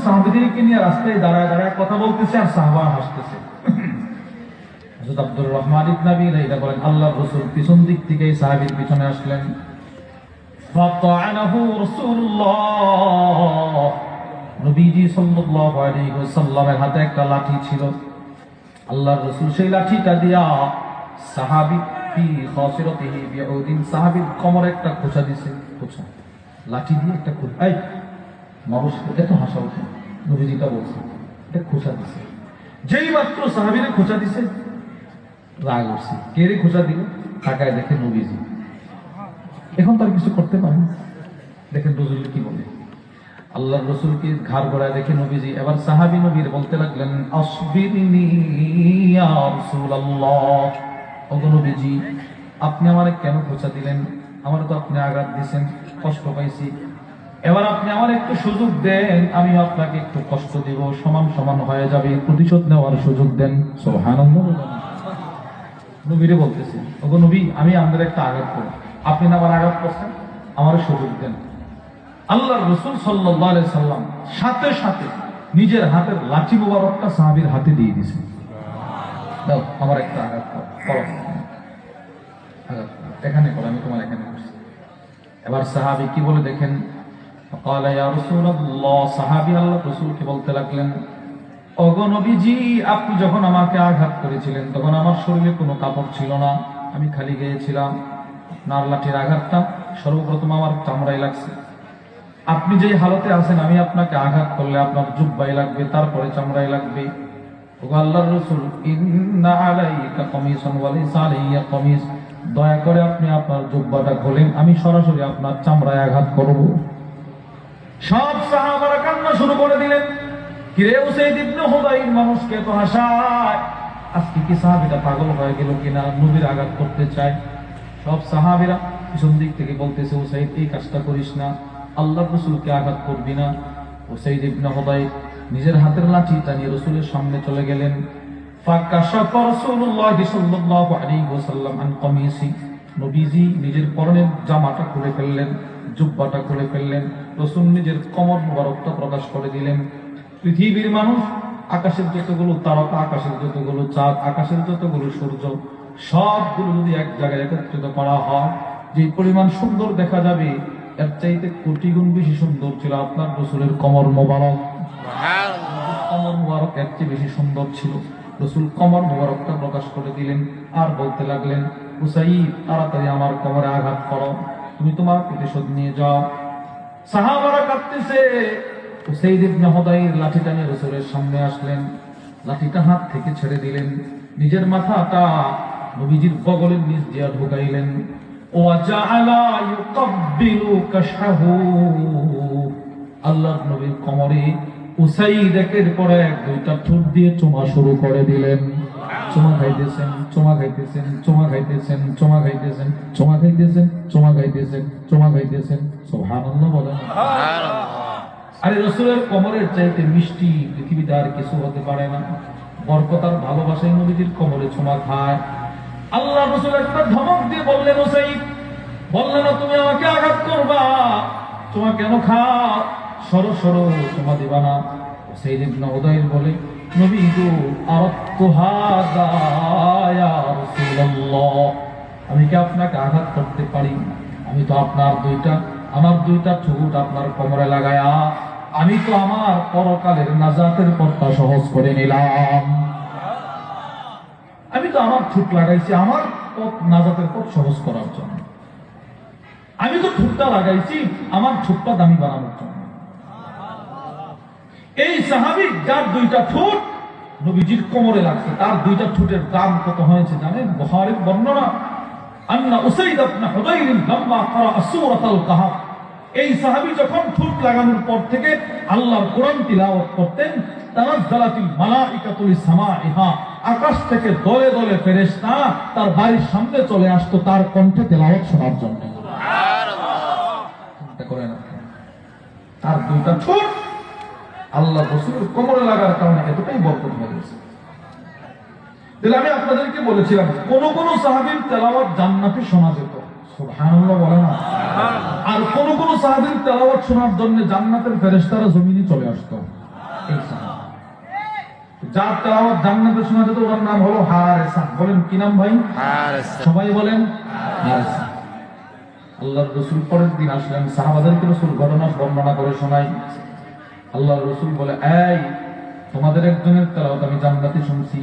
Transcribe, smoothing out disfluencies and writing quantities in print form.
সাহাবীদেরকে নিয়ে রাস্তায় দাঁড়ায় দাঁড়ায় কথা বলতেছে আর সাহাবারা হাসতেছে। হযরত আব্দুর রহমান ইবনে আবী লাইলা বলেন, আল্লাহর রাসূল পিছন দিক থেকে সাহাবীর পিছনে আসলেন। ফাতাআনাহু রাসূলুল্লাহ, নবীজি সাল্লাল্লাহু আলাইহি ওয়াসাল্লামের হাতে একটা লাঠি ছিল। আল্লাহর রাসূল সেই লাঠিটা দিয়া সাহাবী ফি খাসিরাতিহি বিউদিন, সাহাবীর কোমরে একটা খোঁচা দিয়েছে। খোঁচা, লাঠি দিয়ে একটা খোঁচা। এই মানুষ এত হাসা উঠে, নবীজিটা বলছে এটা খোঁচা দিছে। যেই মাত্র সাহাবীরে খোঁচা দিছে, রাগ উঠছে। কে রে খোঁচা দিল? তাকায় দেখে নবীজি। এখন তার কিছু করতে পারেন। দেখেন রাসূল কি বলে। আল্লাহর রাসূলকে ঘাড় গড়ায় দেখে নবীজি এবার সাহাবী নবীর বলতে লাগলেন, আসবিরনি ইয়া রাসূলুল্লাহ, ওগো নবীজি আপনি আমারে কেন খোঁচা দিলেন? আমার তো আপনি আঘাত দিয়েছেন, কষ্ট পাইছি। এবার আপনি আমার একটু সুযোগ দেন, আমি আপনাকে একটু কষ্ট দিব, সমান সমান হয়ে যাবে, প্রতিশোধ নেওয়ার সুযোগ দেন। সুবহানাল্লাহ। নবীরে বলতেছে, ওগো নবী আমি আপনার একটা আঘাত করি, আপনি না আমার আঘাত করছেন, আমার সুযোগ দেন। আল্লাহর রাসূল সাল্লাল্লাহু আলাইহি সাল্লাম সাথে সাথে নিজের হাতের লাঠি মোবারকটা সাহাবীর হাতে দিয়ে দিয়েছেন। দাও আমার একটা আঘাত করো, এখানে করো, আমি তোমার এখানে করছি। এবার সাহাবী কি বলে দেখেন, قال يا رسول الله, সাহাবী আল্লাহর রাসূলকে বলতে লাগলেন, ওগো নবীজি আপনি যখন আমাকে আঘাত করেছিলেন তখন আমার শরীরে কোনো কাপড় ছিল না, আমি খালি গিয়েছিলাম। আপনার লাঠির আঘাতটা সর্বপ্রথম আমার চামড়ায় লাগছে। আপনি যেই হালতে আছেন, আমি আপনাকে আঘাত করলে আপনার জুব্বায় লাগবে, তারপরে চামড়ায় লাগবে। ওগো আল্লাহর রাসূল, ইন্না আলাইকা কামিসান ওয়া লাইসা আলাইয়া কামিস, দয়া করে আপনি আপনার জুব্বাটা খোলেন, আমি সরাসরি আপনার চামড়ায় আঘাত করব। সব সাহাবারা কান্না শুরু করে দিলেন। কিরে উসাইদ ইবনে হুদাইর, মানুষকে তো হাসায়, আজকে কি সাহাবীটা পাগল হয়ে গেল কিনা, নবীর আঘাত করতে চায়। সব সাহাবীরা পিছন দিক থেকে বলতেছে, উসাইদ এই কাজটা করিস না, আল্লাহর রাসূলকে আঘাত করবি না। উসাইদ ইবনে হুদাইর নিজের হাতের লাঠিটা নিয়ে রাসূলের সামনে চলে গেলেন। ফাকাশাফা রাসূলুল্লাহ সাল্লাল্লাহু আলাইহি ওয়াসাল্লাম আন কামিসি, নবীজি নিজের পরনের জামাটা খুলে ফেললেন, জুব্বাটা খুলে ফেললেন। রাসূল নিজের কোমর মোবারকটা প্রকাশ করে দিলেন। পৃথিবীর মানুষ, আকাশের যতগুলো তারকা, আকাশের যতগুলো চাঁদ, আকাশের যতগুলো সূর্য, সবগুলো যদি এক জায়গায় একত্রিত করা হয়, যে পরিমাণ সুন্দর দেখা যাবে, এর চাইতে কোটি গুণ বেশি সুন্দর ছিল আপনার রাসূলের কোমর মোবারক। কোমর মোবারক এর চেয়ে বেশি সুন্দর ছিল। রাসূল কোমর মোবারকটা প্রকাশ করে দিলেন আর বলতে লাগলেন, উসাইদ তাড়াতাড়ি আমার কোমরে আঘাত করো, তুমি তোমার প্রতিশোধ নিয়ে যাও। সাহাবারা কাঁদতেছে। উসাইদ ইবনে হুদাইর লাঠিটা নিয়ে রাসূলের সামনে আসলেন, লাঠিটা হাত থেকে ছেড়ে দিলেন, নিজের মাথাটা নবীজির বগলের নিচ দিয়ে ঢুকাইলেন। ওয়া জাআলা ইউকাব্বিলু কাশহাহু, আল্লাহর নবীর কোমরে উসাইদ একের পর এক দুইটা ঠোঁট দিয়ে চুমা শুরু করে দিলেন। চুমা খাইতেছেন, চুমা খাইতেছেন, চুমা খাইতেছেন, চুমা খাইতেছেন, চুমা খাইতেছেন, চুমা খাইতেছেন, চুমা খাইতেছেন। সুবহানাল্লাহ বলেন। আরে রাসূলের কোমরের চাইতে মিষ্টি পৃথিবীতে আর কিছু হতে পারে না। বরকত আর ভালোবাসায় নবীজির কোমরে চুমা খায়। আল্লাহ রাসূল একটা ধমক দিয়ে বললেন, উসাইদ, বললেন না তুমি আমাকে আঘাত করবা, চুমা কেন খাও, সরো সরো, চুমা দিবা না। উসাইদ ইবনে হুদাইর বলে, নবী গো আরাদতু হাযা ইয়া রাসূলুল্লাহ, আমি কি আপনাকে আঘাত করতে পারি? আমি তো আমার দুইটা ঠোঁট আপনার কোমরে লাগায়া আমি তো আমার পরকালের নাজাতের পথটা সহজ করে নিলাম। আমি তো আমার ঠোঁট লাগাইছি আমার পথ, নাজাতের পথ সহজ করার জন্য। আমি তো ঠোঁটটা লাগাইছি আমার ঠোঁটটা দামি বানানোর জন্য। এই সাহাবী যার দুইটা ঠোঁট নবীজির কোমরে লাগছে, তার দুইটা ঠোঁটের দাম কত হয়েছে জানেন? বুখারীর বর্ণনা, আন্না উসাইদ ইবনে হুদাইর লাম্মা ক্বারা সূরাতুল কাহফ, এই সাহাবী যখন ঠোঁট লাগানোর পর থেকে আল্লাহর কোরআন তিলাওয়াত করতেন, তানাজ্জালাতিল মালাইকাতু লিসামাইহা, আকাশ থেকে দলে দলে ফেরেশতা তার বাড়ির সামনে চলে আসতো তার কণ্ঠে তেলাওয়াত শোনার জন্য। সুবহানাল্লাহ। চিন্তা করেন, তার দুইটা ঠোঁট আল্লাহ রাসূলের কোমরে লাগার কারণে এতটাই বরকত হয়ে গেছে। তাহলে আমি আপনাদেরকে বলেছিলাম, কোন কোন সাহাবীর তেলাওয়াত জান্নাতে শোনা যেত। সুবহানাল্লাহ বলে না? আর কোন কোন সাহাবীর তেলাওয়াত শোনার জন্য জান্নাতের ফেরেশতারা জমিনে চলে আসতো। যার তেলাওয়াত জান্নাতে শোনা যেত ওর নাম হলো হারেসা। বলেন কি নাম ভাই? হারেসা। সবাই বলেন হারেসা। আল্লাহর রাসূল পরের দিন আসলেন, সাহাবাদেরকে রাসূল ঘটনা বর্ণনা করে শোনায়। আল্লাহর রাসূল বলে, এই তোমাদের একজনের তেলাওয়াত আমি জান্নাতে শুনছি।